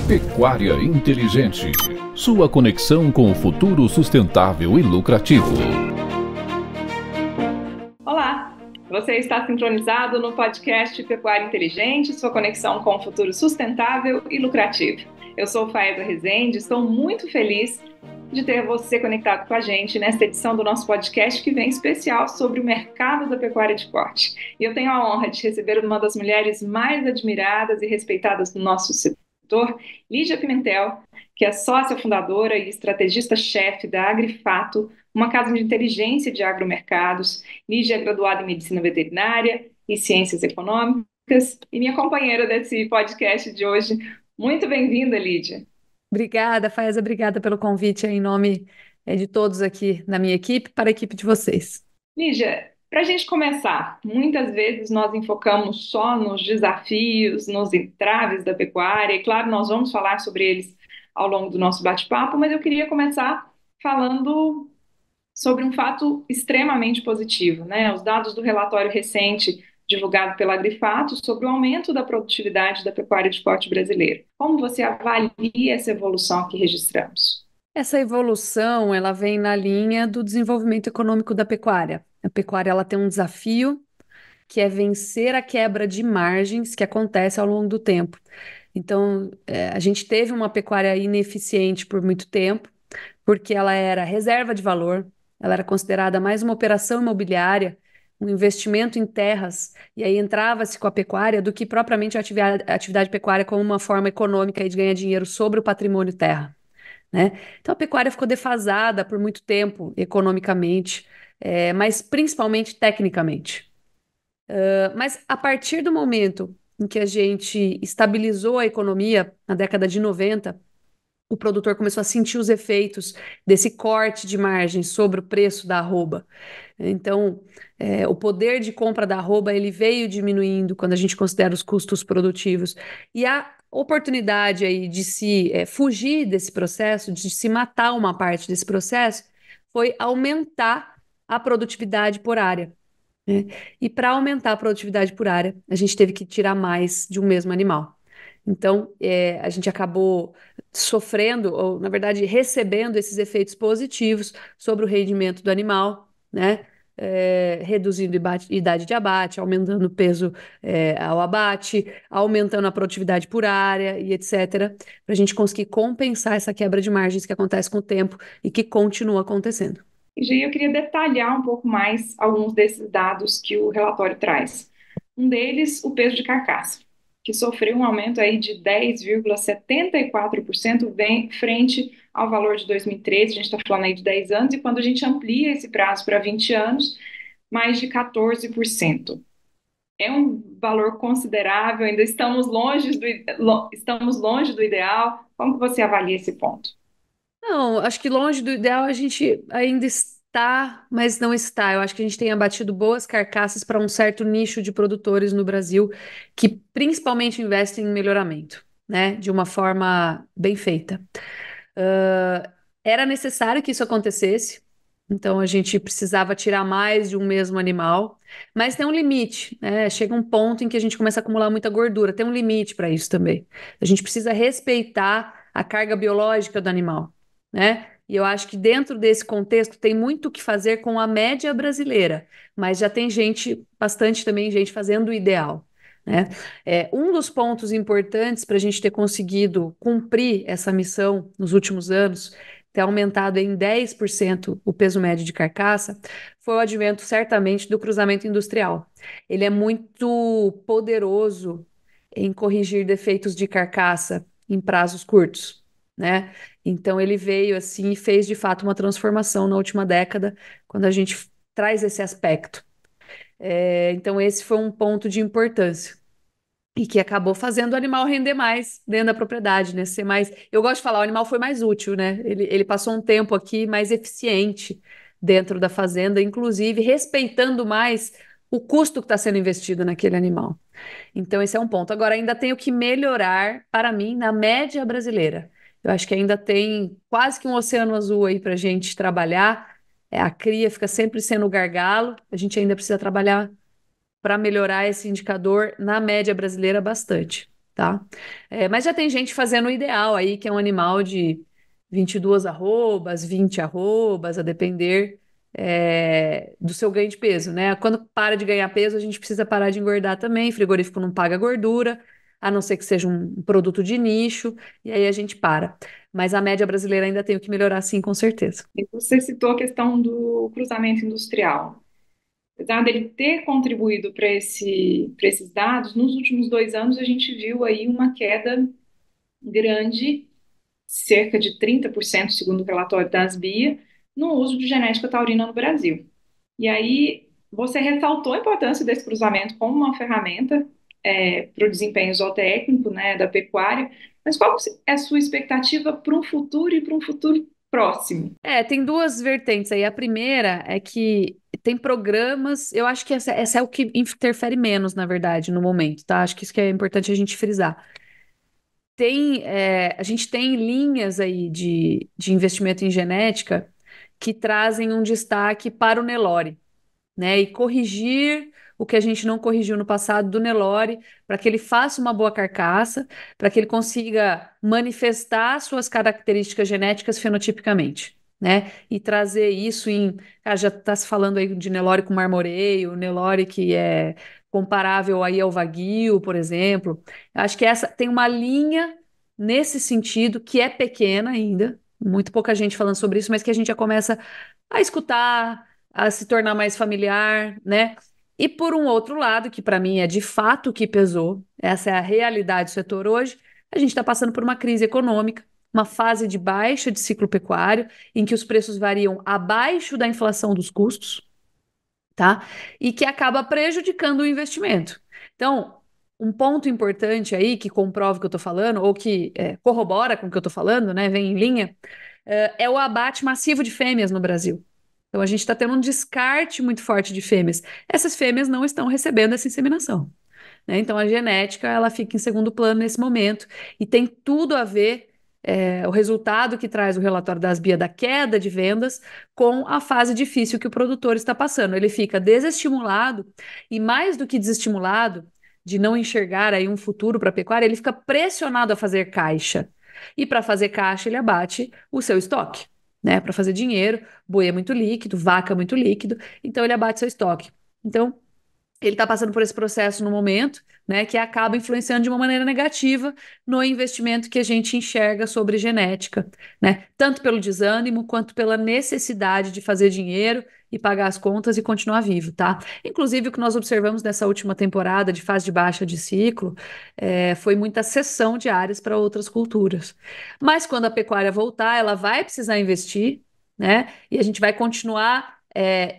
Pecuária Inteligente. Sua conexão com o futuro sustentável e lucrativo. Olá, você está sintonizado no podcast Pecuária Inteligente, sua conexão com o futuro sustentável e lucrativo. Eu sou Faeza Rezende, estou muito feliz de ter você conectado com a gente nesta edição do nosso podcast que vem especial sobre o mercado da pecuária de corte. E eu tenho a honra de receber uma das mulheres mais admiradas e respeitadas do nosso setor, Lídia Pimentel, que é sócia fundadora e estrategista-chefe da Agrifato, uma casa de inteligência de agromercados. Lídia é graduada em Medicina Veterinária e Ciências Econômicas e minha companheira desse podcast de hoje. Muito bem-vinda, Lídia. Obrigada, Faeza, obrigada pelo convite em nome de todos aqui na minha equipe, para a equipe de vocês. Lídia, para a gente começar, muitas vezes nós enfocamos só nos desafios, nos entraves da pecuária, e claro, nós vamos falar sobre eles ao longo do nosso bate-papo, mas eu queria começar falando sobre um fato extremamente positivo, né? Os dados do relatório recente divulgado pela Agrifato sobre o aumento da produtividade da pecuária de corte brasileira. Como você avalia essa evolução que registramos? Essa evolução, ela vem na linha do desenvolvimento econômico da pecuária. A pecuária, ela tem um desafio que é vencer a quebra de margens que acontece ao longo do tempo. Então, a gente teve uma pecuária ineficiente por muito tempo, porque ela era reserva de valor, ela era considerada mais uma operação imobiliária, um investimento em terras, e aí entrava-se com a pecuária do que propriamente a atividade pecuária como uma forma econômica de ganhar dinheiro sobre o patrimônio terra, né? Então a pecuária ficou defasada por muito tempo, economicamente, mas principalmente tecnicamente. Mas a partir do momento em que a gente estabilizou a economia, na década de 90, o produtor começou a sentir os efeitos desse corte de margem sobre o preço da arroba. Então, o poder de compra da arroba ele veio diminuindo quando a gente considera os custos produtivos. E a oportunidade aí de se fugir desse processo, de se matar uma parte desse processo, foi aumentar a produtividade por área, né? E para aumentar a produtividade por área, a gente teve que tirar mais de um mesmo animal. Então, a gente acabou sofrendo, ou na verdade recebendo esses efeitos positivos sobre o rendimento do animal, né? Reduzindo idade de abate, aumentando o peso ao abate, aumentando a produtividade por área e etc., para a gente conseguir compensar essa quebra de margens que acontece com o tempo e que continua acontecendo. E eu queria detalhar um pouco mais alguns desses dados que o relatório traz. Um deles, o peso de carcaça, que sofreu um aumento aí de 10,74% frente ao valor de 2013, a gente está falando aí de 10 anos, e quando a gente amplia esse prazo para 20 anos, mais de 14%. É um valor considerável, ainda estamos longe do ideal. Como que você avalia esse ponto? Não, acho que longe do ideal a gente ainda está, mas não está. Eu acho que a gente tem abatido boas carcaças para um certo nicho de produtores no Brasil que principalmente investem em melhoramento, né? De uma forma bem feita. Era necessário que isso acontecesse, então a gente precisava tirar mais de um mesmo animal, mas tem um limite, né? Chega um ponto em que a gente começa a acumular muita gordura, tem um limite para isso também. A gente precisa respeitar a carga biológica do animal, né? E eu acho que dentro desse contexto tem muito o que fazer com a média brasileira, mas já tem gente, bastante também gente fazendo o ideal, né? Um dos pontos importantes para a gente ter conseguido cumprir essa missão nos últimos anos, ter aumentado em 10% o peso médio de carcaça, foi o advento certamente do cruzamento industrial. Ele é muito poderoso em corrigir defeitos de carcaça em prazos curtos, né? Então ele veio assim e fez de fato uma transformação na última década, quando a gente traz esse aspecto. Então esse foi um ponto de importância. E que acabou fazendo o animal render mais dentro da propriedade, né? Ser mais. Eu gosto de falar, o animal foi mais útil, né? Ele passou um tempo aqui mais eficiente dentro da fazenda, inclusive respeitando mais o custo que está sendo investido naquele animal. Então, esse é um ponto. Agora, ainda tenho que melhorar, para mim, na média brasileira. Eu acho que ainda tem quase que um oceano azul aí para a gente trabalhar. A cria fica sempre sendo o gargalo, a gente ainda precisa trabalhar para melhorar esse indicador na média brasileira bastante. tá? Mas já tem gente fazendo o ideal aí, que é um animal de 22 arrobas, 20 arrobas, a depender do seu ganho de peso, né? Quando para de ganhar peso, a gente precisa parar de engordar também, frigorífico não paga gordura, a não ser que seja um produto de nicho, e aí a gente para. Mas a média brasileira ainda tem o que melhorar, sim, com certeza. E você citou a questão do cruzamento industrial. Apesar dele ter contribuído para esses dados, nos últimos 2 anos a gente viu aí uma queda grande, cerca de 30%, segundo o relatório da ASBIA, no uso de genética taurina no Brasil. E aí você ressaltou a importância desse cruzamento como uma ferramenta para o desempenho zootécnico, né, da pecuária, mas qual é a sua expectativa para um futuro e para um futuro próximo? Tem duas vertentes aí. A primeira é que tem programas, eu acho que essa é o que interfere menos, na verdade, no momento, tá? Acho que isso que é importante a gente frisar. A gente tem linhas aí de investimento em genética que trazem um destaque para o Nelore, né? E corrigir o que a gente não corrigiu no passado do Nelore, para que ele faça uma boa carcaça, para que ele consiga manifestar suas características genéticas fenotipicamente, né? E trazer isso cara, já está se falando aí de Nelore com marmoreio, Nelore que é comparável aí ao Wagyu, por exemplo. Acho que essa tem uma linha nesse sentido que é pequena ainda, muito pouca gente falando sobre isso, mas que a gente já começa a escutar, a se tornar mais familiar, né? E por um outro lado, que para mim é de fato o que pesou, essa é a realidade do setor hoje, a gente está passando por uma crise econômica, uma fase de baixa de ciclo pecuário, em que os preços variam abaixo da inflação dos custos, tá? E que acaba prejudicando o investimento. Então, um ponto importante aí que comprova o que eu estou falando, ou que corrobora com o que eu estou falando, né? Vem em linha, é o abate massivo de fêmeas no Brasil. Então, a gente está tendo um descarte muito forte de fêmeas. Essas fêmeas não estão recebendo essa inseminação, né? Então, a genética ela fica em segundo plano nesse momento e tem tudo a ver o resultado que traz o relatório da ASBIA da queda de vendas com a fase difícil que o produtor está passando. Ele fica desestimulado e, mais do que desestimulado, de não enxergar aí um futuro para a pecuária, ele fica pressionado a fazer caixa. E para fazer caixa, ele abate o seu estoque, né? Para fazer dinheiro, boi é muito líquido, vaca é muito líquido, então ele abate seu estoque. Então, ele está passando por esse processo no momento, né, que acaba influenciando de uma maneira negativa no investimento que a gente enxerga sobre genética, né, tanto pelo desânimo quanto pela necessidade de fazer dinheiro e pagar as contas e continuar vivo, tá? Inclusive, o que nós observamos nessa última temporada de fase de baixa de ciclo foi muita cessão de áreas para outras culturas. Mas quando a pecuária voltar, ela vai precisar investir, né, e a gente vai continuar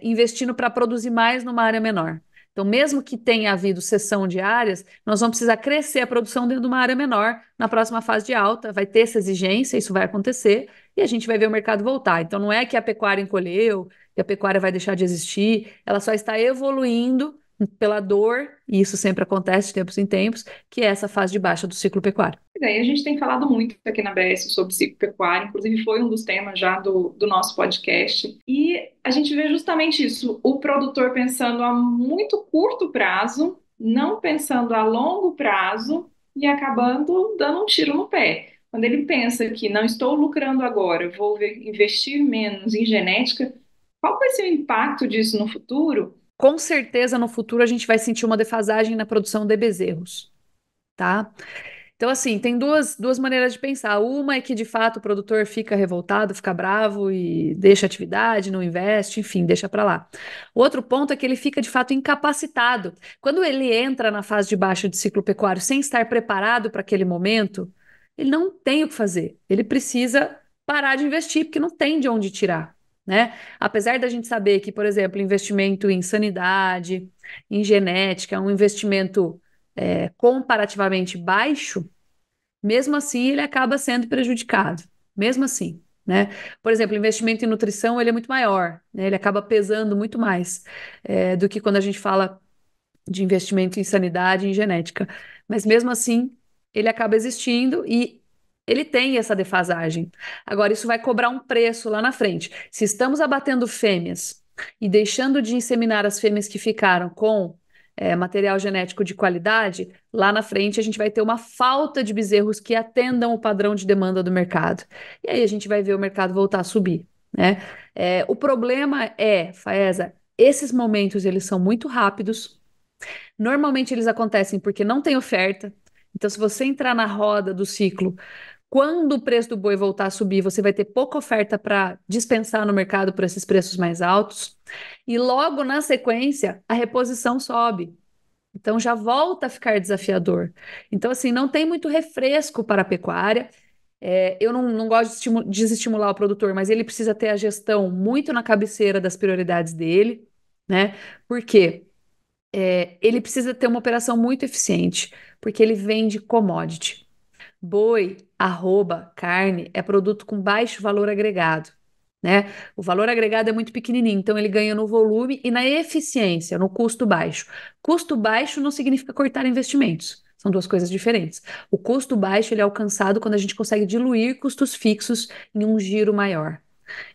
investindo para produzir mais numa área menor. Então, mesmo que tenha havido cessão de áreas, nós vamos precisar crescer a produção dentro de uma área menor na próxima fase de alta. Vai ter essa exigência, isso vai acontecer, e a gente vai ver o mercado voltar. Então, não é que a pecuária encolheu, que a pecuária vai deixar de existir, ela só está evoluindo pela dor, e isso sempre acontece de tempos em tempos, que é essa fase de baixa do ciclo pecuário. E aí a gente tem falado muito aqui na BS sobre ciclo pecuário, inclusive foi um dos temas já do nosso podcast. E a gente vê justamente isso, o produtor pensando a muito curto prazo, não pensando a longo prazo e acabando dando um tiro no pé. Quando ele pensa que não estou lucrando agora, vou investir menos em genética, qual vai ser o impacto disso no futuro? Com certeza, no futuro, a gente vai sentir uma defasagem na produção de bezerros, tá? Então, assim, tem duas maneiras de pensar. Uma é que, de fato, o produtor fica revoltado, fica bravo e deixa a atividade, não investe, enfim, deixa para lá. O outro ponto é que ele fica, de fato, incapacitado. Quando ele entra na fase de baixa de ciclo pecuário sem estar preparado para aquele momento, ele não tem o que fazer. Ele precisa parar de investir, porque não tem de onde tirar, né? Apesar da gente saber que, por exemplo, investimento em sanidade, em genética, é um investimento comparativamente baixo, mesmo assim ele acaba sendo prejudicado, mesmo assim, né? Por exemplo, investimento em nutrição ele é muito maior, né? Ele acaba pesando muito mais do que quando a gente fala de investimento em sanidade e em genética. Mas mesmo assim, ele acaba existindo e ele tem essa defasagem. Agora, isso vai cobrar um preço lá na frente. Se estamos abatendo fêmeas e deixando de inseminar as fêmeas que ficaram com material genético de qualidade, lá na frente a gente vai ter uma falta de bezerros que atendam o padrão de demanda do mercado. E aí a gente vai ver o mercado voltar a subir, né? O problema Faesa, esses momentos eles são muito rápidos. Normalmente eles acontecem porque não tem oferta. Então, se você entrar na roda do ciclo, quando o preço do boi voltar a subir, você vai ter pouca oferta para dispensar no mercado por esses preços mais altos. E logo na sequência, a reposição sobe. Então já volta a ficar desafiador. Então, assim, não tem muito refresco para a pecuária. Eu não gosto de desestimular o produtor, mas ele precisa ter a gestão muito na cabeceira das prioridades dele, né? Por quê? Ele precisa ter uma operação muito eficiente, porque ele vende commodity. Boi, arroba, carne é produto com baixo valor agregado, né? O valor agregado é muito pequenininho, então ele ganha no volume e na eficiência, no custo baixo. Custo baixo não significa cortar investimentos, são duas coisas diferentes. O custo baixo ele é alcançado quando a gente consegue diluir custos fixos em um giro maior.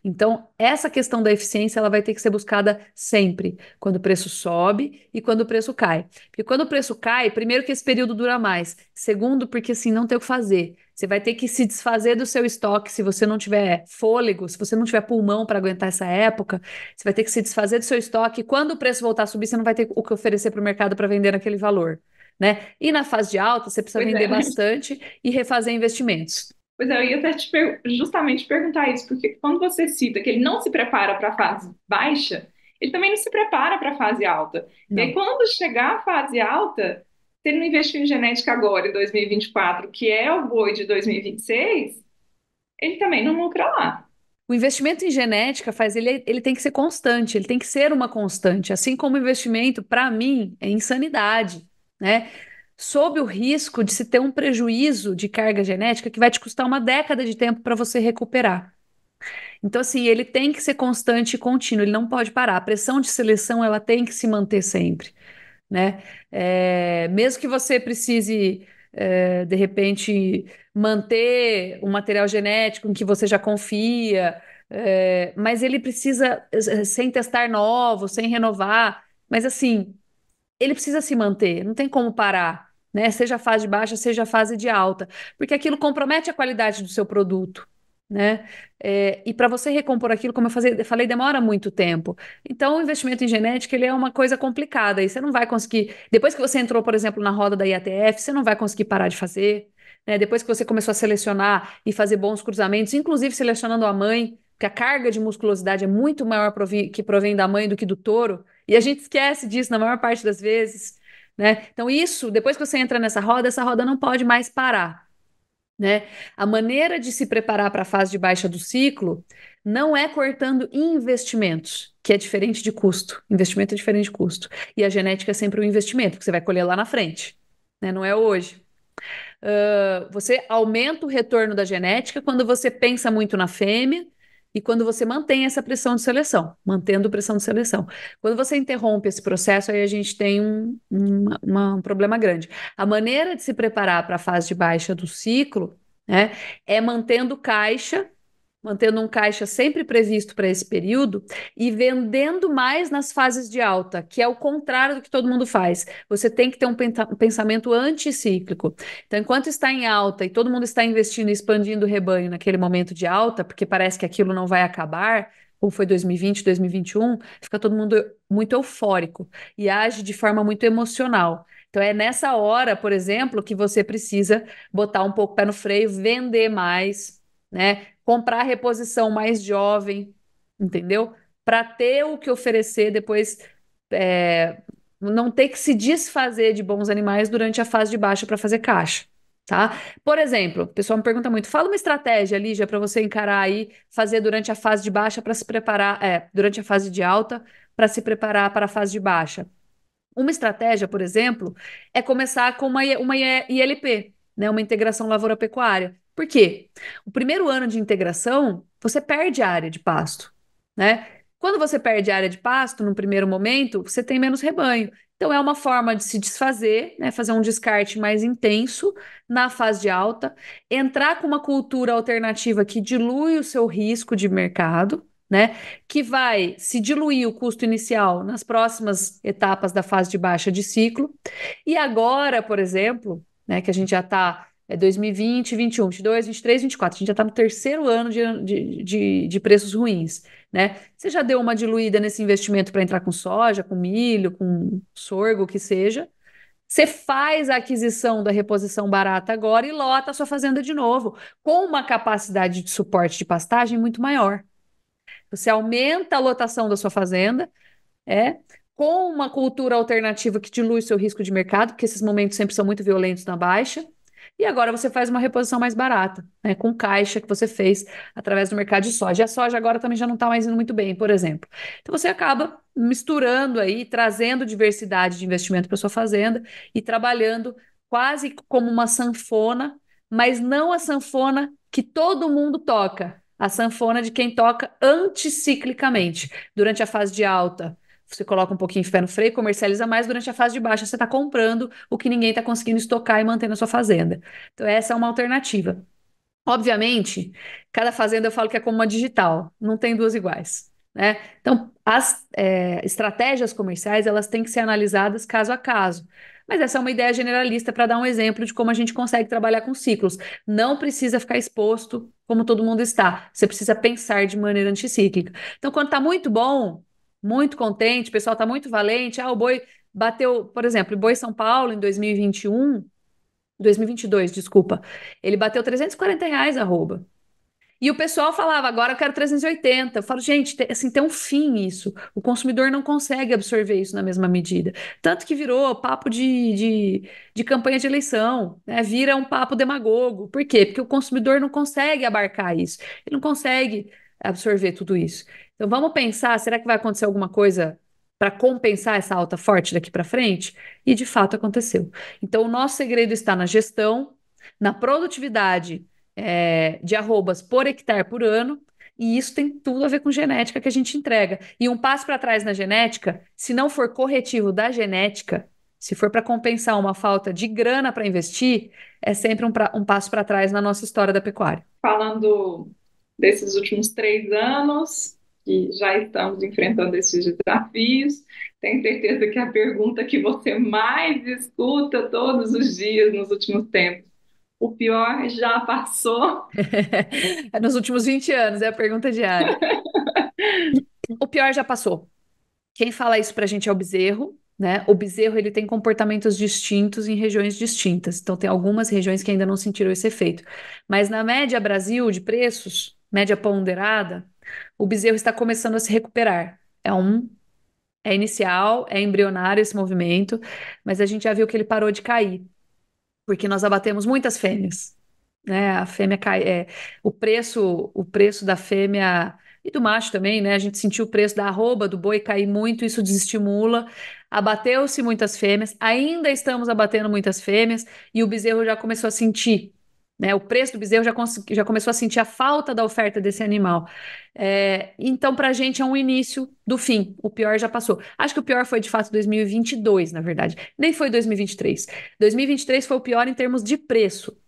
Então, essa questão da eficiência ela vai ter que ser buscada sempre, quando o preço sobe e quando o preço cai. Porque quando o preço cai, primeiro que esse período dura mais, segundo porque assim não tem o que fazer. Você vai ter que se desfazer do seu estoque se você não tiver fôlego, se você não tiver pulmão para aguentar essa época, você vai ter que se desfazer do seu estoque. E quando o preço voltar a subir, você não vai ter o que oferecer para o mercado para vender naquele valor, né? E na fase de alta, você precisa Pois vender é. bastante e refazer investimentos. Pois é, eu ia até justamente perguntar isso, porque quando você cita que ele não se prepara para a fase baixa, ele também não se prepara para a fase alta. E aí, Não. quando chegar a fase alta, se ele não investiu em genética agora, em 2024, que é o boi de 2026, ele também não lucra lá. O investimento em genética ele tem que ser constante, ele tem que ser uma constante, assim como o investimento, para mim, é insanidade, né? Sob o risco de se ter um prejuízo de carga genética que vai te custar uma década de tempo para você recuperar. Então, assim, ele tem que ser constante e contínuo, ele não pode parar. A pressão de seleção, ela tem que se manter sempre, né? Mesmo que você precise, de repente, manter um material genético em que você já confia, mas ele precisa, sem testar novos, sem renovar, mas assim, ele precisa se manter, não tem como parar, né? Seja a fase de baixa, seja a fase de alta, porque aquilo compromete a qualidade do seu produto, né? E para você recompor aquilo, como falei, demora muito tempo. Então, o investimento em genética, ele é uma coisa complicada, e você não vai conseguir, depois que você entrou, por exemplo, na roda da IATF, você não vai conseguir parar de fazer, né? Depois que você começou a selecionar e fazer bons cruzamentos, inclusive selecionando a mãe, porque a carga de musculosidade é muito maior que provém da mãe do que do touro, e a gente esquece disso na maior parte das vezes, né? Então, isso, depois que você entra nessa roda, essa roda não pode mais parar, né? A maneira de se preparar para a fase de baixa do ciclo não é cortando investimentos, que é diferente de custo. Investimento é diferente de custo. E a genética é sempre um investimento, que você vai colher lá na frente, né? Não é hoje. Você aumenta o retorno da genética quando você pensa muito na fêmea e quando você mantém essa pressão de seleção, mantendo pressão de seleção. Quando você interrompe esse processo, aí a gente tem um problema grande. A maneira de se preparar para a fase de baixa do ciclo, né, é mantendo um caixa sempre previsto para esse período e vendendo mais nas fases de alta, que é o contrário do que todo mundo faz. Você tem que ter um pensamento anticíclico. Então, enquanto está em alta e todo mundo está investindo e expandindo o rebanho naquele momento de alta, porque parece que aquilo não vai acabar, como foi 2020, 2021, fica todo mundo muito eufórico e age de forma muito emocional. Então, é nessa hora, por exemplo, que você precisa botar um pouco o pé no freio, vender mais, né? Comprar reposição mais jovem, entendeu? Para ter o que oferecer depois, não ter que se desfazer de bons animais durante a fase de baixa para fazer caixa, tá? Por exemplo, o pessoal me pergunta muito, fala uma estratégia, Lígia, para você encarar aí, fazer durante a fase de baixa para se preparar, durante a fase de alta para se preparar para a fase de baixa. Uma estratégia, por exemplo, é começar com uma ILP, né, uma integração lavoura-pecuária. Por quê? O primeiro ano de integração, você perde a área de pasto, né? Quando você perde a área de pasto, no primeiro momento, você tem menos rebanho. Então, é uma forma de se desfazer, né, fazer um descarte mais intenso na fase de alta, entrar com uma cultura alternativa que dilui o seu risco de mercado, né? Que vai se diluir o custo inicial nas próximas etapas da fase de baixa de ciclo. E agora, por exemplo, né, que a gente já está 2020, 21, 22, 23, 24, a gente já está no terceiro ano de preços ruins, né? Você já deu uma diluída nesse investimento para entrar com soja, com milho, com sorgo, o que seja. Você faz a aquisição da reposição barata agora e lota a sua fazenda de novo, com uma capacidade de suporte de pastagem muito maior. Você aumenta a lotação da sua fazenda, é, com uma cultura alternativa que dilui seu risco de mercado, porque esses momentos sempre são muito violentos na baixa. E agora você faz uma reposição mais barata, né, com caixa que você fez através do mercado de soja. E a soja agora também já não está mais indo muito bem, por exemplo. Então você acaba misturando aí, trazendo diversidade de investimento para sua fazenda e trabalhando quase como uma sanfona, mas não a sanfona que todo mundo toca. A sanfona de quem toca anticiclicamente. Durante a fase de alta, você coloca um pouquinho de pé no freio, comercializa mais. Durante a fase de baixa, você está comprando o que ninguém está conseguindo estocar e manter na sua fazenda. Então, essa é uma alternativa. Obviamente, cada fazenda eu falo que é como uma digital, não tem duas iguais, né? Então, as estratégias comerciais, elas têm que ser analisadas caso a caso. Mas essa é uma ideia generalista para dar um exemplo de como a gente consegue trabalhar com ciclos. Não precisa ficar exposto como todo mundo está. Você precisa pensar de maneira anticíclica. Então, quando está muito bom, muito contente, o pessoal está muito valente, o boi bateu, por exemplo, o boi São Paulo em 2021, 2022, desculpa, ele bateu R$ 340 arroba. E o pessoal falava, agora eu quero 380. Eu falo, gente, assim, tem um fim isso. O consumidor não consegue absorver isso na mesma medida. Tanto que virou papo de campanha de eleição, né? Vira um papo demagogo. Por quê? Porque o consumidor não consegue abarcar isso. Ele não consegue absorver tudo isso. Então vamos pensar, será que vai acontecer alguma coisa para compensar essa alta forte daqui para frente? E de fato aconteceu. Então o nosso segredo está na gestão, na produtividade de arrobas por hectare por ano, e isso tem tudo a ver com genética que a gente entrega. E um passo para trás na genética, se não for corretivo da genética, se for para compensar uma falta de grana para investir, é sempre um passo para trás na nossa história da pecuária. Falando desses últimos 3 anos, que já estamos enfrentando esses desafios, tenho certeza que a pergunta que você mais escuta todos os dias nos últimos tempos, o pior já passou? Nos últimos 20 anos, é a pergunta diária. O pior já passou. Quem fala isso para a gente é o bezerro, né? O bezerro ele tem comportamentos distintos em regiões distintas. Então, tem algumas regiões que ainda não sentiram esse efeito. Mas na média Brasil de preços, média ponderada, o bezerro está começando a se recuperar. É inicial, é embrionário esse movimento, mas a gente já viu que ele parou de cair, porque nós abatemos muitas fêmeas, né? A fêmea cai, o preço da fêmea e do macho também, né? A gente sentiu o preço da arroba do boi cair muito, isso desestimula. Abateu-se muitas fêmeas, ainda estamos abatendo muitas fêmeas e o bezerro já começou a sentir, né? O preço do bezerro já começou a sentir a falta da oferta desse animal. Então, para a gente é um início do fim. O pior já passou. Acho que o pior foi de fato 2022, na verdade. Nem foi 2023. 2023 foi o pior em termos de preço.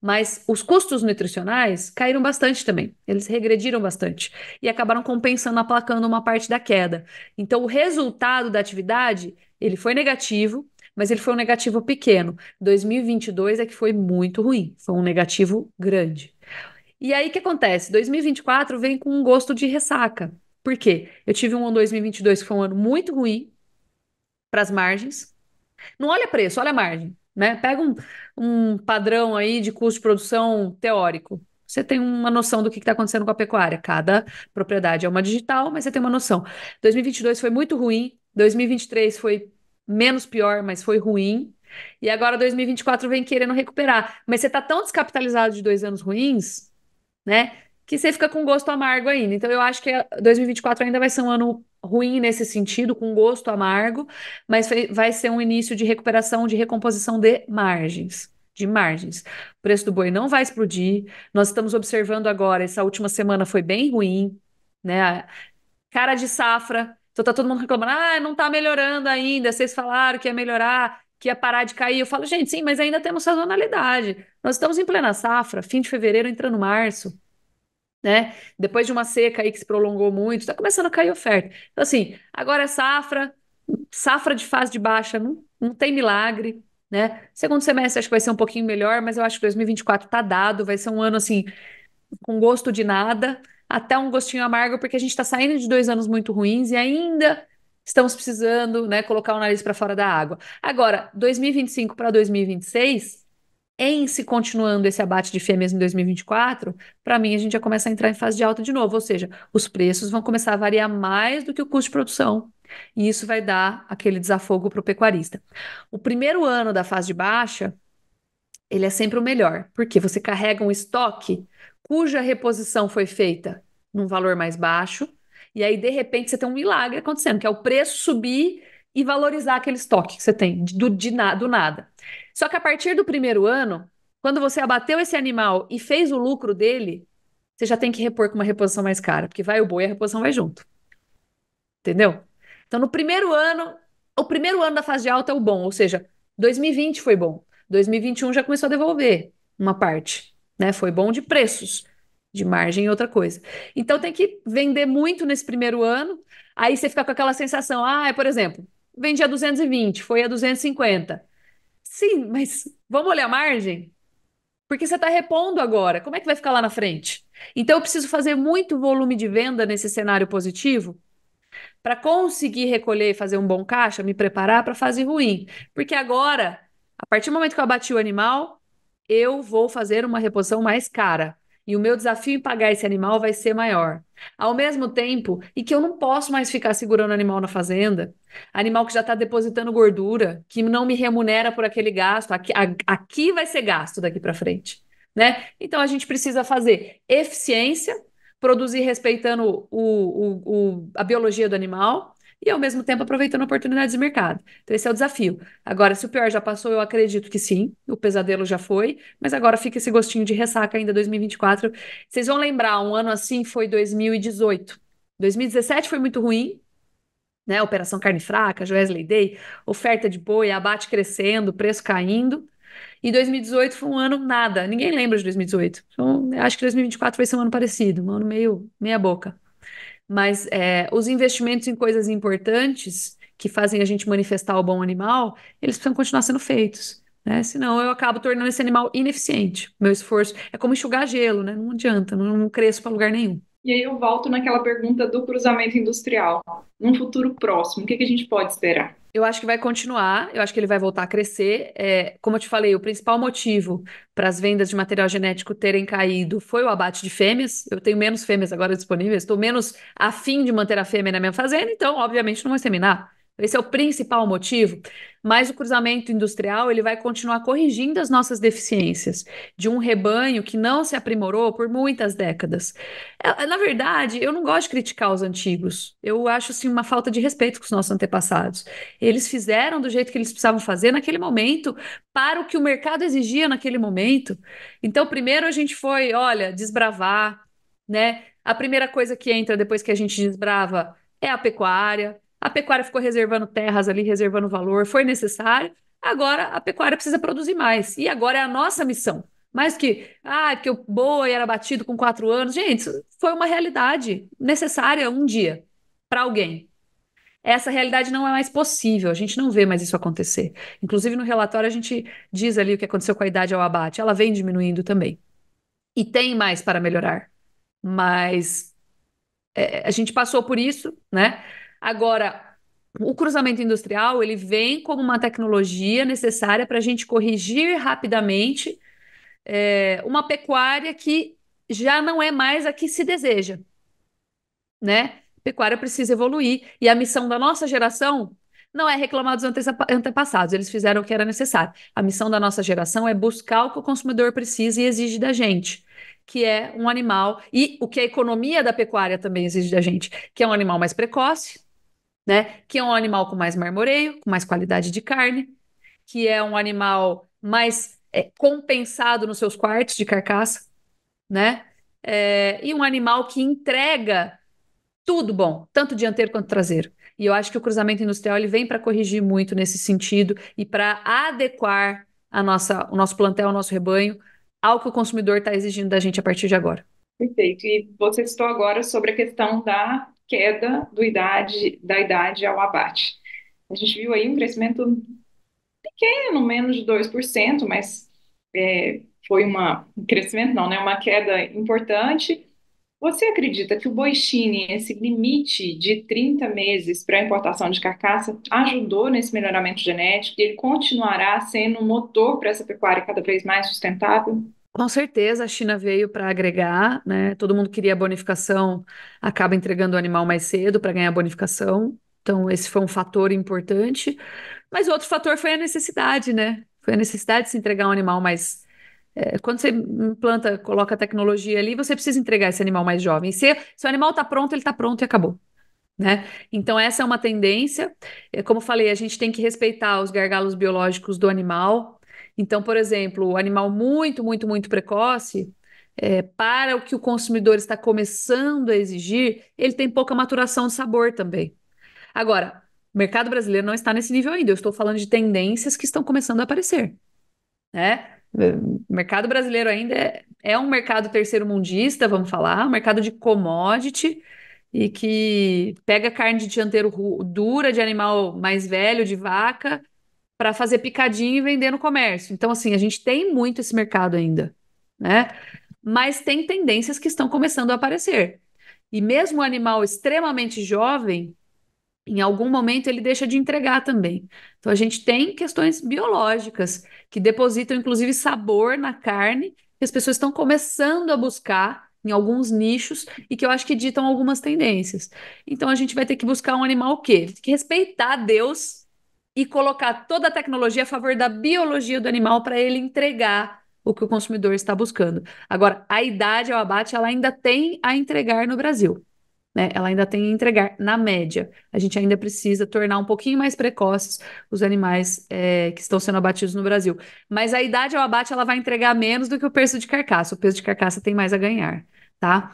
Mas os custos nutricionais caíram bastante também. Eles regrediram bastante e acabaram compensando, aplacando uma parte da queda. Então, o resultado da atividade, ele foi negativo, mas ele foi um negativo pequeno. 2022 é que foi muito ruim, foi um negativo grande. E aí, o que acontece? 2024 vem com um gosto de ressaca. Por quê? Eu tive um ano 2022 que foi um ano muito ruim para as margens. Não olha preço, olha margem, né? Pega um padrão aí de custo de produção teórico. Você tem uma noção do que está acontecendo com a pecuária. Cada propriedade é uma digital, mas você tem uma noção. 2022 foi muito ruim, 2023 foi menos pior, mas foi ruim. E agora 2024 vem querendo recuperar. Mas você está tão descapitalizado de 2 anos ruins, né? Que você fica com gosto amargo ainda. Então, eu acho que 2024 ainda vai ser um ano ruim nesse sentido, com gosto amargo, mas vai ser um início de recuperação, de recomposição de margens. De margens. O preço do boi não vai explodir. Nós estamos observando agora, essa última semana foi bem ruim, né? Cara de safra. Então tá todo mundo reclamando, não tá melhorando ainda. Vocês falaram que ia melhorar, que ia parar de cair. Eu falo, gente, sim, mas ainda temos sazonalidade. Nós estamos em plena safra, fim de fevereiro, entrando março. né? Depois de uma seca aí que se prolongou muito, está começando a cair oferta. Então, assim, agora é safra de fase de baixa, não tem milagre, né? Segundo semestre acho que vai ser um pouquinho melhor, mas eu acho que 2024 tá dado, vai ser um ano, assim, com gosto de nada, até um gostinho amargo, porque a gente está saindo de 2 anos muito ruins e ainda estamos precisando, né, colocar o nariz para fora da água. Agora, 2025 para 2026, em se continuando esse abate de fêmeas em 2024, para mim a gente já começa a entrar em fase de alta de novo, ou seja, os preços vão começar a variar mais do que o custo de produção. E isso vai dar aquele desafogo para o pecuarista. O primeiro ano da fase de baixa, ele é sempre o melhor, porque você carrega um estoque cuja reposição foi feita num valor mais baixo, e aí, de repente, você tem um milagre acontecendo, que é o preço subir e valorizar aquele estoque que você tem do nada. Só que a partir do primeiro ano, quando você abateu esse animal e fez o lucro dele, você já tem que repor com uma reposição mais cara, porque vai o boi e a reposição vai junto. Entendeu? Então, no primeiro ano, o primeiro ano da fase de alta é o bom, ou seja, 2020 foi bom. 2021 já começou a devolver uma parte, né? Foi bom de preços, de margem e outra coisa. Então, tem que vender muito nesse primeiro ano, aí você fica com aquela sensação, por exemplo, vendi a 220, foi a 250. Sim, mas vamos olhar a margem? Porque você está repondo agora. Como é que vai ficar lá na frente? Então, eu preciso fazer muito volume de venda nesse cenário positivo para conseguir recolher e fazer um bom caixa, me preparar para a fase ruim. Porque agora, a partir do momento que eu abati o animal, eu vou fazer uma reposição mais cara. E o meu desafio em pagar esse animal vai ser maior. Ao mesmo tempo, e que eu não posso mais ficar segurando animal na fazenda, animal que já está depositando gordura, que não me remunera por aquele gasto, aqui vai ser gasto daqui para frente, né? Então a gente precisa fazer eficiência, produzir respeitando a biologia do animal e, ao mesmo tempo, aproveitando oportunidades de mercado. Então, esse é o desafio. Agora, se o pior já passou, eu acredito que sim, o pesadelo já foi, mas agora fica esse gostinho de ressaca ainda 2024. Vocês vão lembrar, um ano assim foi 2018. 2017 foi muito ruim, né? Operação Carne Fraca, Joesley Day, oferta de boi, abate crescendo, preço caindo. E 2018 foi um ano nada. Ninguém lembra de 2018. Então, acho que 2024 vai ser um ano parecido, um ano meio meia boca. Mas os investimentos em coisas importantes que fazem a gente manifestar o bom animal, eles precisam continuar sendo feitos, né? Senão eu acabo tornando esse animal ineficiente. Meu esforço é como enxugar gelo, né? Não adianta, não cresço para lugar nenhum. E aí eu volto naquela pergunta do cruzamento industrial. Num futuro próximo, o que a gente pode esperar? Eu acho que vai continuar, eu acho que ele vai voltar a crescer. Como eu te falei, o principal motivo para as vendas de material genético terem caído foi o abate de fêmeas. Eu tenho menos fêmeas agora disponíveis, estou menos afim de manter a fêmea na minha fazenda, então, obviamente, não vou inseminar. Esse é o principal motivo. Mas o cruzamento industrial ele vai continuar corrigindo as nossas deficiências de um rebanho que não se aprimorou por muitas décadas. Na verdade, eu não gosto de criticar os antigos. Eu acho assim uma falta de respeito com os nossos antepassados. Eles fizeram do jeito que eles precisavam fazer naquele momento, para o que o mercado exigia naquele momento. Então, primeiro a gente foi, olha, desbravar, né? A primeira coisa que entra depois que a gente desbrava é a pecuária. A pecuária ficou reservando terras ali, reservando valor, foi necessário. Agora a pecuária precisa produzir mais. E agora é a nossa missão. Mais que, porque o boi era batido com 4 anos. Gente, isso foi uma realidade necessária um dia para alguém. Essa realidade não é mais possível, a gente não vê mais isso acontecer. Inclusive, no relatório, a gente diz ali o que aconteceu com a idade ao abate. Ela vem diminuindo também. E tem mais para melhorar. Mas a gente passou por isso, né? Agora, o cruzamento industrial, ele vem como uma tecnologia necessária para a gente corrigir rapidamente uma pecuária que já não é mais a que se deseja, né? A pecuária precisa evoluir e a missão da nossa geração não é reclamar dos antepassados, eles fizeram o que era necessário. A missão da nossa geração é buscar o que o consumidor precisa e exige da gente, que é um animal, e o que a economia da pecuária também exige da gente, que é um animal mais precoce, né? Que é um animal com mais marmoreio, com mais qualidade de carne, que é um animal mais compensado nos seus quartos de carcaça, né? E um animal que entrega tudo bom, tanto dianteiro quanto traseiro. E eu acho que o cruzamento industrial ele vem para corrigir muito nesse sentido e para adequar o nosso plantel, o nosso rebanho ao que o consumidor está exigindo da gente a partir de agora. Perfeito. E você citou agora sobre a questão da queda da idade ao abate. A gente viu aí um crescimento pequeno, menos de 2%, mas foi um crescimento, não, né? Uma queda importante. Você acredita que o boi Chine, esse limite de 30 meses para a importação de carcaça, ajudou nesse melhoramento genético e ele continuará sendo um motor para essa pecuária cada vez mais sustentável? Com certeza a China veio para agregar, né? Todo mundo queria bonificação, acaba entregando o animal mais cedo para ganhar bonificação. Então, esse foi um fator importante. Mas outro fator foi a necessidade, né? Foi a necessidade de se entregar um animal mais. Quando você implanta, coloca a tecnologia ali, você precisa entregar esse animal mais jovem. Se o animal está pronto, ele está pronto e acabou. Né? Então, essa é uma tendência. Como eu falei, a gente tem que respeitar os gargalos biológicos do animal. Então, por exemplo, o animal muito, muito, muito precoce, para o que o consumidor está começando a exigir, ele tem pouca maturação de sabor também. Agora, o mercado brasileiro não está nesse nível ainda. Eu estou falando de tendências que estão começando a aparecer, né? O mercado brasileiro ainda é um mercado terceiro-mundista, vamos falar, um mercado de commodity e que pega carne de dianteiro dura de animal mais velho, de vaca, para fazer picadinho e vender no comércio. Então, assim, a gente tem muito esse mercado ainda, né? Mas tem tendências que estão começando a aparecer. E mesmo o animal extremamente jovem, em algum momento ele deixa de entregar também. Então a gente tem questões biológicas que depositam inclusive sabor na carne, que as pessoas estão começando a buscar em alguns nichos e que eu acho que ditam algumas tendências. Então a gente vai ter que buscar um animal o quê? Tem que respeitar Deus e colocar toda a tecnologia a favor da biologia do animal para ele entregar o que o consumidor está buscando. Agora, a idade ao abate ela ainda tem a entregar no Brasil, né? Ela ainda tem a entregar na média. A gente ainda precisa tornar um pouquinho mais precoces os animais que estão sendo abatidos no Brasil. Mas a idade ao abate ela vai entregar menos do que o peso de carcaça. O peso de carcaça tem mais a ganhar. Tá?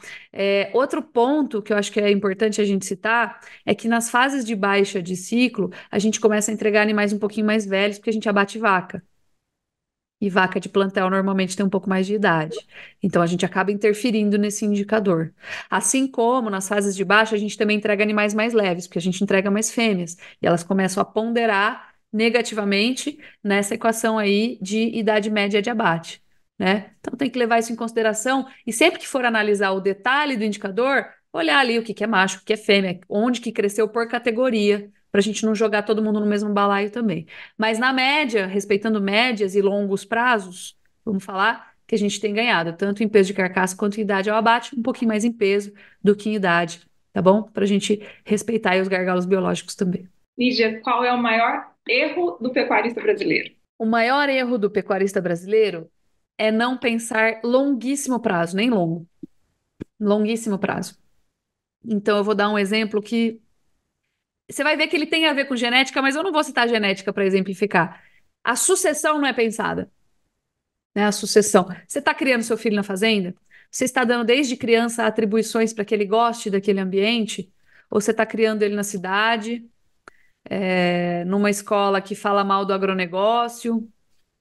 Outro ponto que eu acho que é importante a gente citar é que nas fases de baixa de ciclo, a gente começa a entregar animais um pouquinho mais velhos, porque a gente abate vaca. E vaca de plantel normalmente tem um pouco mais de idade. Então a gente acaba interferindo nesse indicador. Assim como nas fases de baixa a gente também entrega animais mais leves, porque a gente entrega mais fêmeas. E elas começam a ponderar negativamente nessa equação aí de idade média de abate, né? Então tem que levar isso em consideração e sempre que for analisar o detalhe do indicador, olhar ali o que é macho, o que é fêmea, onde que cresceu por categoria, para a gente não jogar todo mundo no mesmo balaio também. Mas na média, respeitando médias e longos prazos, vamos falar que a gente tem ganhado, tanto em peso de carcaça quanto em idade ao abate, um pouquinho mais em peso do que em idade, tá bom? Para a gente respeitar aí os gargalos biológicos também. Lígia, qual é o maior erro do pecuarista brasileiro? O maior erro do pecuarista brasileiro é não pensar longuíssimo prazo, nem longo, longuíssimo prazo. Então, eu vou dar um exemplo que você vai ver que ele tem a ver com genética, mas eu não vou citar genética para exemplificar. A sucessão não é pensada, né? A sucessão. Você está criando seu filho na fazenda? Você está dando desde criança atribuições para que ele goste daquele ambiente? Ou você está criando ele na cidade, numa escola que fala mal do agronegócio,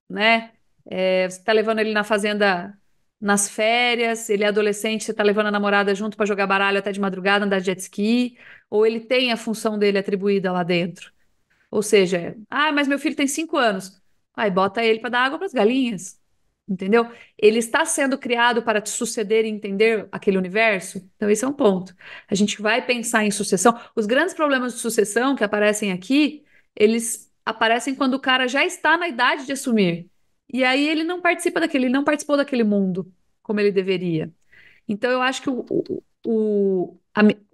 né? Você está levando ele na fazenda nas férias, ele é adolescente, você está levando a namorada junto para jogar baralho até de madrugada, andar de jet ski, ou ele tem a função dele atribuída lá dentro? Ou seja, mas meu filho tem 5 anos. Aí bota ele para dar água para as galinhas. Entendeu? Ele está sendo criado para te suceder e entender aquele universo? Então, esse é um ponto. A gente vai pensar em sucessão. Os grandes problemas de sucessão que aparecem aqui, eles aparecem quando o cara já está na idade de assumir. E aí ele não participa daquele, ele não participou daquele mundo como ele deveria. Então, eu acho que o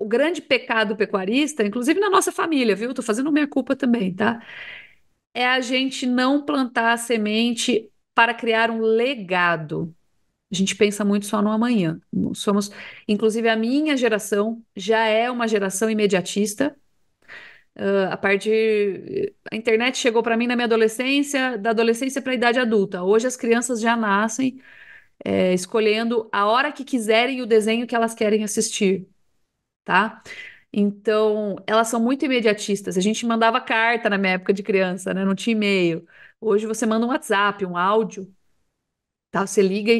grande pecado pecuarista, inclusive na nossa família, viu? Tô fazendo minha culpa também, tá? É a gente não plantar a semente para criar um legado. A gente pensa muito só no amanhã. Somos, inclusive, a minha geração já é uma geração imediatista. A internet chegou para mim na minha adolescência, da adolescência para a idade adulta. Hoje as crianças já nascem escolhendo a hora que quiserem o desenho que elas querem assistir, tá? Então, elas são muito imediatistas. A gente mandava carta na minha época de criança, né? Não tinha e-mail. Hoje você manda um WhatsApp, um áudio. tá? Você liga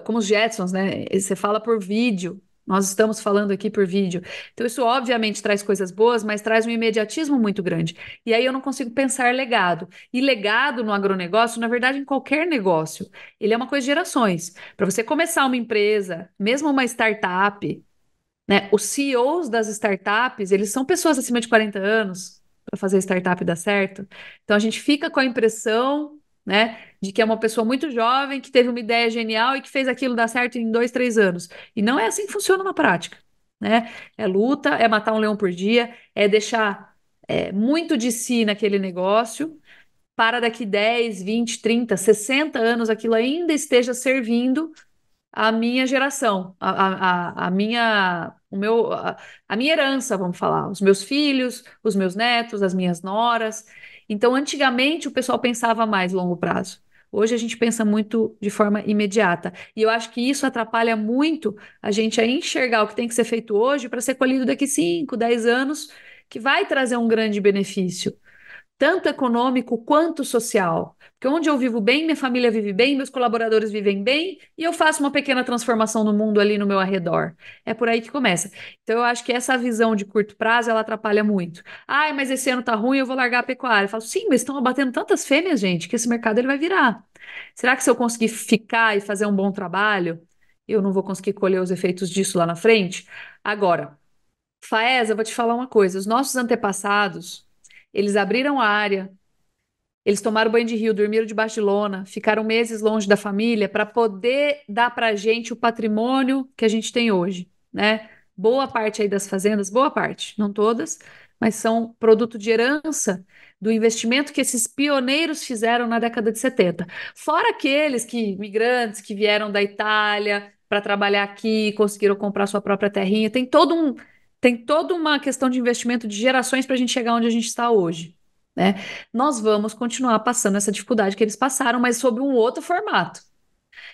como os Jetsons, né? Você fala por vídeo. Nós estamos falando aqui por vídeo. Então, isso obviamente traz coisas boas, mas traz um imediatismo muito grande. E aí eu não consigo pensar legado. E legado no agronegócio, na verdade, em qualquer negócio, ele é uma coisa de gerações. Para você começar uma empresa, mesmo uma startup, né? Os CEOs das startups, eles são pessoas acima de 40 anos para fazer a startup dar certo. Então a gente fica com a impressão, né, de que é uma pessoa muito jovem, que teve uma ideia genial e que fez aquilo dar certo em 2, 3 anos. E não é assim que funciona na prática, né? É luta, é matar um leão por dia, é deixar muito de si naquele negócio, para daqui 10, 20, 30, 60 anos aquilo ainda esteja servindo a minha geração, a minha, a minha herança, vamos falar, os meus filhos, os meus netos, as minhas noras. Então, antigamente, o pessoal pensava mais longo prazo. Hoje a gente pensa muito de forma imediata. E eu acho que isso atrapalha muito a gente a enxergar o que tem que ser feito hoje para ser colhido daqui 5, 10 anos, que vai trazer um grande benefício tanto econômico quanto social. Porque onde eu vivo bem, minha família vive bem, meus colaboradores vivem bem, e eu faço uma pequena transformação no mundo ali no meu arredor. É por aí que começa. Então, eu acho que essa visão de curto prazo, ela atrapalha muito. Ai, mas esse ano tá ruim, eu vou largar a pecuária. Eu falo, sim, mas estão abatendo tantas fêmeas, gente, que esse mercado ele vai virar. Será que se eu conseguir ficar e fazer um bom trabalho, eu não vou conseguir colher os efeitos disso lá na frente? Agora, Faesa, eu vou te falar uma coisa. Os nossos antepassados, eles abriram a área, eles tomaram banho de rio, dormiram debaixo de lona, ficaram meses longe da família para poder dar para a gente o patrimônio que a gente tem hoje, né? Boa parte aí das fazendas, boa parte, não todas, mas são produto de herança do investimento que esses pioneiros fizeram na década de 70. Fora aqueles que migrantes que vieram da Itália para trabalhar aqui, conseguiram comprar sua própria terrinha, tem toda uma questão de investimento de gerações para a gente chegar onde a gente está hoje, né? Nós vamos continuar passando essa dificuldade que eles passaram, mas sob um outro formato.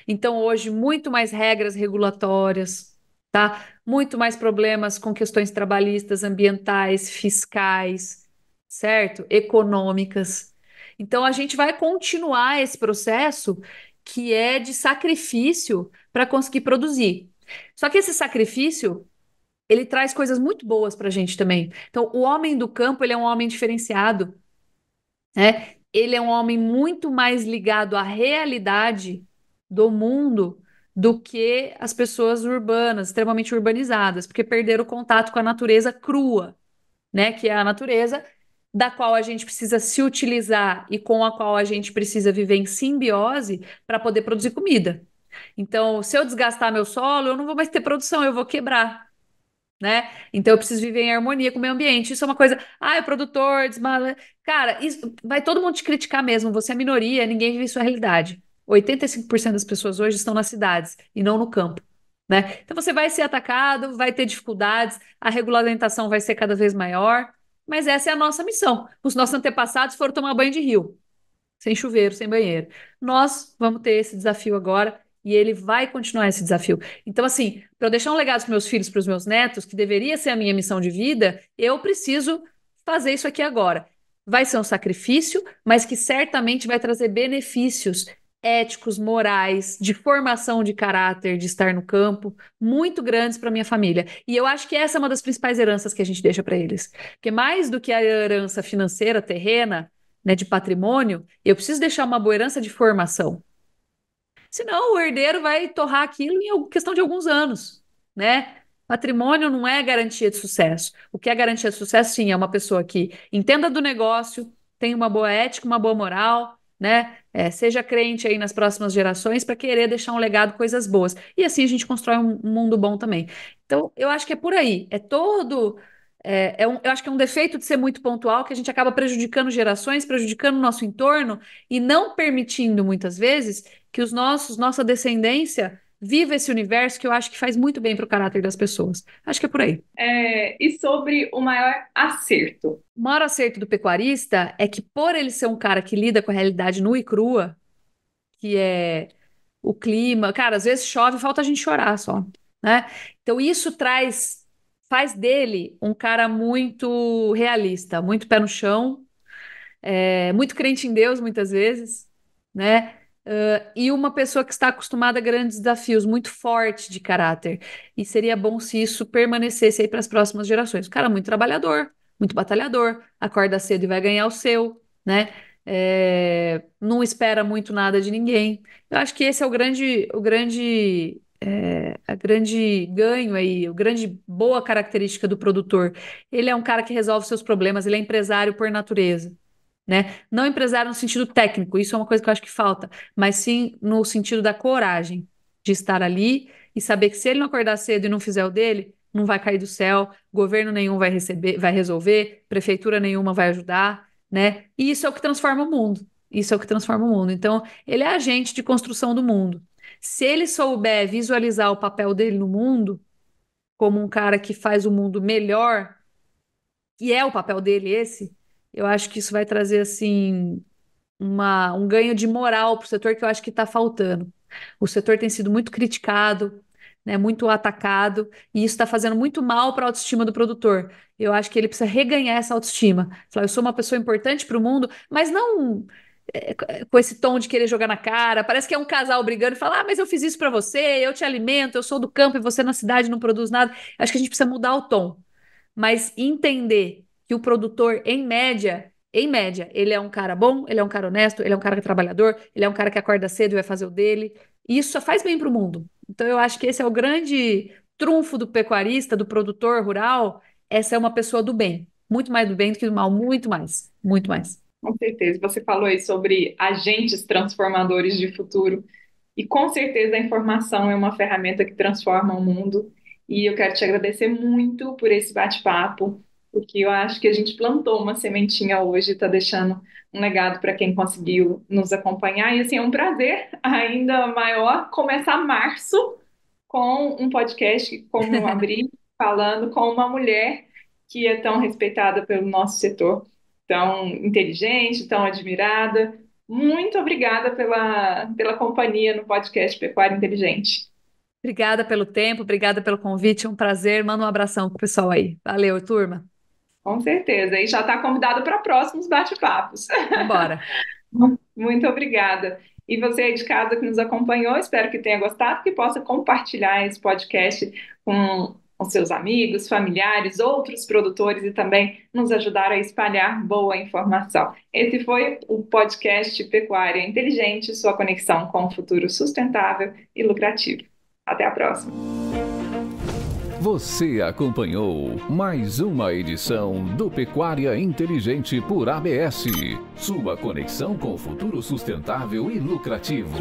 Então, hoje, muito mais regras regulatórias, tá? Muito mais problemas com questões trabalhistas, ambientais, fiscais, certo? Econômicas. Então, a gente vai continuar esse processo que é de sacrifício para conseguir produzir. Só que esse sacrifício ele traz coisas muito boas para a gente também. Então, o homem do campo, ele é um homem diferenciado, né? Ele é um homem muito mais ligado à realidade do mundo do que as pessoas urbanas, extremamente urbanizadas, porque perderam o contato com a natureza crua, né? Que é a natureza da qual a gente precisa se utilizar e com a qual a gente precisa viver em simbiose para poder produzir comida. Então, se eu desgastar meu solo, eu não vou mais ter produção, eu vou quebrar, né? Então eu preciso viver em harmonia com o meio ambiente. Isso é uma coisa, é produtor, desmala. Cara, isso vai todo mundo te criticar mesmo. Você é minoria, ninguém vive sua realidade. 85% das pessoas hoje estão nas cidades e não no campo, né? Então você vai ser atacado, vai ter dificuldades, a regulamentação vai ser cada vez maior, mas essa é a nossa missão. Os nossos antepassados foram tomar banho de rio sem chuveiro, sem banheiro. Nós vamos ter esse desafio agora e ele vai continuar esse desafio. Então, assim, para eu deixar um legado para os meus filhos, para os meus netos, que deveria ser a minha missão de vida, eu preciso fazer isso aqui agora. Vai ser um sacrifício, mas que certamente vai trazer benefícios éticos, morais, de formação de caráter, de estar no campo, muito grandes para minha família. E eu acho que essa é uma das principais heranças que a gente deixa para eles. Porque mais do que a herança financeira, terrena, né, de patrimônio, eu preciso deixar uma boa herança de formação. Senão o herdeiro vai torrar aquilo em questão de alguns anos, né? Patrimônio não é garantia de sucesso. O que é garantia de sucesso, sim, é uma pessoa que entenda do negócio, tenha uma boa ética, uma boa moral, né? Seja crente aí nas próximas gerações para querer deixar um legado, coisas boas. E assim a gente constrói um mundo bom também. Então, eu acho que é por aí. Eu acho que é um defeito de ser muito pontual que a gente acaba prejudicando gerações, prejudicando o nosso entorno e não permitindo, muitas vezes, que nossa descendência viva esse universo que eu acho que faz muito bem para o caráter das pessoas. Acho que é por aí. E sobre o maior acerto? O maior acerto do pecuarista é que, por ele ser um cara que lida com a realidade nua e crua, que é o clima, cara, às vezes chove e falta a gente chorar só, né? Então isso faz dele um cara muito realista, muito pé no chão, muito crente em Deus muitas vezes, né? e uma pessoa que está acostumada a grandes desafios, muito forte de caráter. E seria bom se isso permanecesse aí para as próximas gerações. O cara é muito trabalhador, muito batalhador, acorda cedo e vai ganhar o seu, né? Não espera muito nada de ninguém. Eu acho que esse é a grande ganho aí, o grande boa característica do produtor. Ele é um cara que resolve seus problemas, ele é empresário por natureza, né? Não empresário no sentido técnico, isso é uma coisa que eu acho que falta, mas sim no sentido da coragem de estar ali e saber que se ele não acordar cedo e não fizer o dele, não vai cair do céu, governo nenhum vai receber, vai resolver, prefeitura nenhuma vai ajudar, né? E isso é o que transforma o mundo. Isso é o que transforma o mundo. Então, ele é agente de construção do mundo. Se ele souber visualizar o papel dele no mundo como um cara que faz o mundo melhor, e é o papel dele esse, eu acho que isso vai trazer assim um ganho de moral para o setor que eu acho que está faltando. O setor tem sido muito criticado, né, muito atacado, e isso está fazendo muito mal para a autoestima do produtor. Eu acho que ele precisa reganhar essa autoestima. Falar, eu sou uma pessoa importante para o mundo, mas não com esse tom de querer jogar na cara. Parece que é um casal brigando e fala: ah, mas eu fiz isso para você, eu te alimento, eu sou do campo e você na cidade não produz nada. Acho que a gente precisa mudar o tom, mas entender que o produtor, em média, ele é um cara bom, ele é um cara honesto, ele é um cara trabalhador, ele é um cara que acorda cedo e vai fazer o dele. E isso só faz bem para o mundo. Então, eu acho que esse é o grande trunfo do pecuarista, do produtor rural. Essa é uma pessoa do bem. Muito mais do bem do que do mal. Muito mais. Muito mais. Com certeza. Você falou aí sobre agentes transformadores de futuro. E com certeza a informação é uma ferramenta que transforma o mundo. E eu quero te agradecer muito por esse bate-papo, porque eu acho que a gente plantou uma sementinha hoje, está deixando um legado para quem conseguiu nos acompanhar. E assim, é um prazer ainda maior começar março com um podcast como eu abri, falando com uma mulher que é tão respeitada pelo nosso setor, tão inteligente, tão admirada. Muito obrigada pela companhia no podcast Pecuária Inteligente. Obrigada pelo tempo, obrigada pelo convite. Um prazer. Manda um abração pro pessoal aí. Valeu, turma. Com certeza. E já está convidado para próximos bate-papos. Vambora. Muito obrigada. E você aí de casa que nos acompanhou, espero que tenha gostado, que possa compartilhar esse podcast com seus amigos, familiares, outros produtores e também nos ajudar a espalhar boa informação. Esse foi o podcast Pecuária Inteligente, sua conexão com o futuro sustentável e lucrativo. Até a próxima. Você acompanhou mais uma edição do Pecuária Inteligente por ABS, sua conexão com o futuro sustentável e lucrativo.